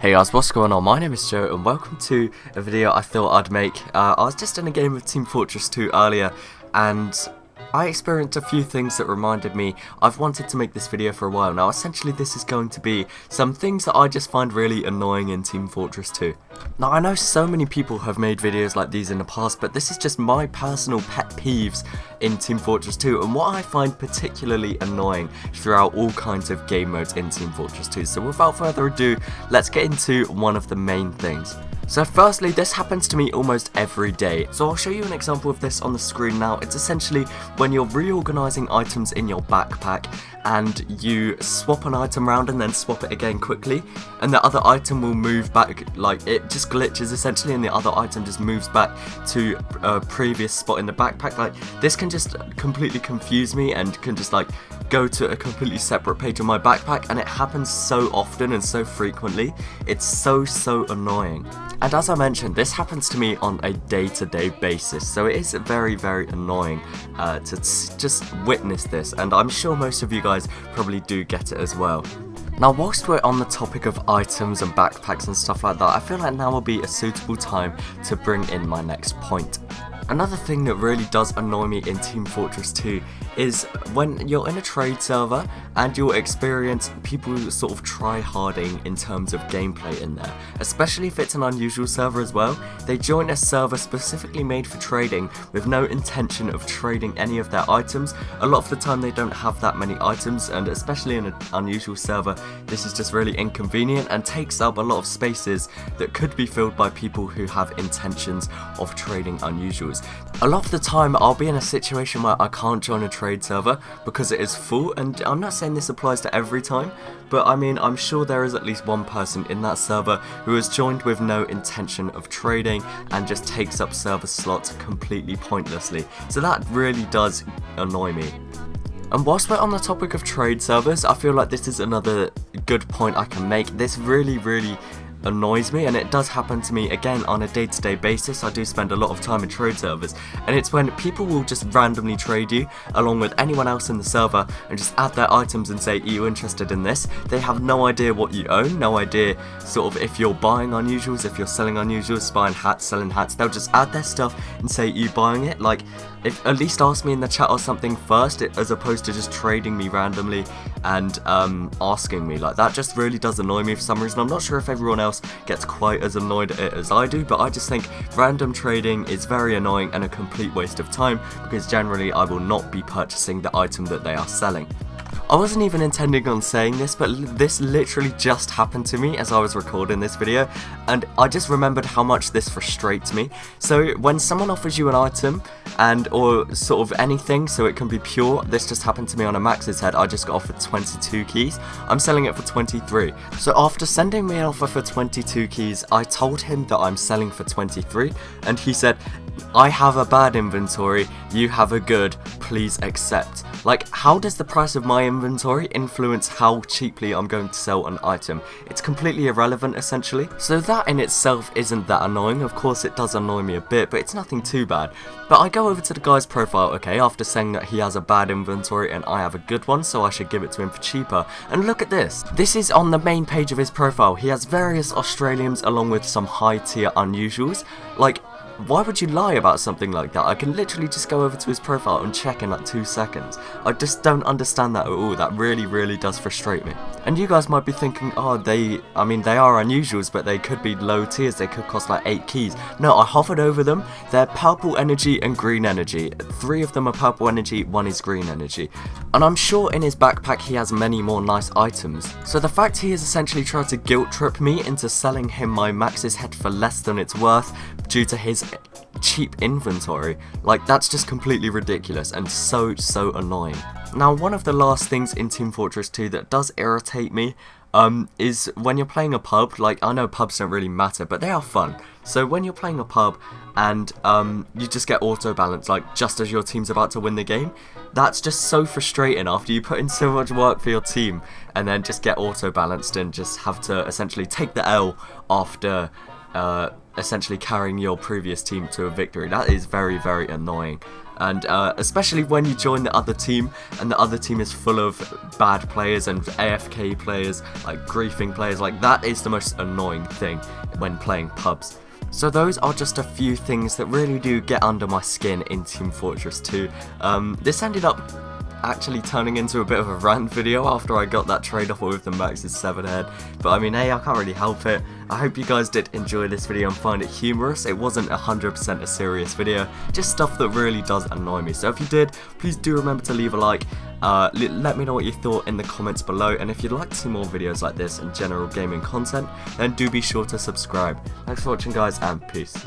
Hey guys, what's going on? My name is Joe and welcome to a video I thought I'd make. I was just in a game of Team Fortress 2 earlier and I experienced a few things that reminded me I've wanted to make this video for a while. Now essentially this is going to be some things that I just find really annoying in Team Fortress 2. Now I know so many people have made videos like these in the past, but this is just my personal pet peeves in Team Fortress 2 and what I find particularly annoying throughout all kinds of game modes in Team Fortress 2. So without further ado, let's get into one of the main things. So firstly, this happens to me almost every day. So I'll show you an example of this on the screen now. It's essentially when you're reorganizing items in your backpack and you swap an item around and then swap it again quickly, and the other item will move back, like it just glitches essentially, and the other item just moves back to a previous spot in the backpack. Like this can just completely confuse me and can just like go to a completely separate page on my backpack, and it happens so often and so frequently. It's so annoying. And as I mentioned, this happens to me on a day-to-day basis, so it is very annoying to just witness this, and I'm sure most of you guys probably do get it as well. Now whilst we're on the topic of items and backpacks and stuff like that, I feel like now will be a suitable time to bring in my next point. Another thing that really does annoy me in Team Fortress 2 is when you're in a trade server and you'll experience people sort of try-harding in terms of gameplay in there. Especially if it's an unusual server as well. They join a server specifically made for trading with no intention of trading any of their items. A lot of the time they don't have that many items, and especially in an unusual server, this is just really inconvenient and takes up a lot of spaces that could be filled by people who have intentions of trading unusuals. A lot of the time I'll be in a situation where I can't join a trade server because it is full, and I'm not saying this applies to every time, but I mean I'm sure there is at least one person in that server who has joined with no intention of trading and just takes up server slots completely pointlessly. So that really does annoy me. And whilst we're on the topic of trade servers, I feel like this is another good point I can make. This really annoys me, and it does happen to me again on a day-to-day basis. I do spend a lot of time in trade servers, and it's when people will just randomly trade you along with anyone else in the server and just add their items and say, are you interested in this? They have no idea what you own, no idea sort of if you're buying unusuals, if you're selling unusuals, buying hats, selling hats. They'll just add their stuff and say, are you buying it? Like, if at least ask me in the chat or something first, as opposed to just trading me randomly and asking me. Like, that just really does annoy me for some reason. I'm not sure if everyone else gets quite as annoyed at it as I do, but I just think random trading is very annoying and a complete waste of time, because generally I will not be purchasing the item that they are selling. I wasn't even intending on saying this, but this literally just happened to me as I was recording this video, and I just remembered how much this frustrates me. So when someone offers you an item or sort of anything, so it can be pure, this just happened to me on a Max's head. I just got offered 22 keys. I'm selling it for 23. So after sending me an offer for 22 keys, I told him that I'm selling for 23, and he said, I have a bad inventory, you have a good, please accept. Like, how does the price of my inventory influence how cheaply I'm going to sell an item? It's completely irrelevant essentially. So that in itself isn't that annoying. Of course it does annoy me a bit, but it's nothing too bad. But I go over to the guy's profile, okay, after saying that he has a bad inventory and I have a good one, so I should give it to him for cheaper. And look at this. This is on the main page of his profile. He has various Australians along with some high tier unusuals. Like, why would you lie about something like that? I can literally just go over to his profile and check in like 2 seconds. I just don't understand that at all. That really does frustrate me. And you guys might be thinking, oh, they are unusuals, but they could be low tiers. They could cost like 8 keys. No, I hovered over them. They're purple energy and green energy. 3 of them are purple energy, 1 is green energy. And I'm sure in his backpack he has many more nice items. So the fact he has essentially tried to guilt trip me into selling him my Max's head for less than it's worth due to his cheap inventory, like, that's just completely ridiculous and so annoying. Now one of the last things in Team Fortress 2 that does irritate me is when you're playing a pub. Like, I know pubs don't really matter, but they are fun. So when you're playing a pub and you just get auto balanced, like just as your team's about to win the game, that's just so frustrating after you put in so much work for your team and then just get auto balanced and just have to essentially take the L after essentially carrying your previous team to a victory. That is very annoying. and especially when you join the other team and the other team is full of bad players and AFK players, like griefing players. Like, that is the most annoying thing when playing pubs. So those are just a few things that really do get under my skin in Team Fortress 2. This ended up actually turning into a bit of a rant video after I got that trade offer with the Max's 7 head, but I mean, hey, I can't really help it. I hope you guys did enjoy this video and find it humorous. It wasn't 100% a serious video, just stuff that really does annoy me. So if you did, please do remember to leave a like. Let me know what you thought in the comments below, and if you'd like to see more videos like this and general gaming content, then do be sure to subscribe. Thanks for watching, guys, and peace.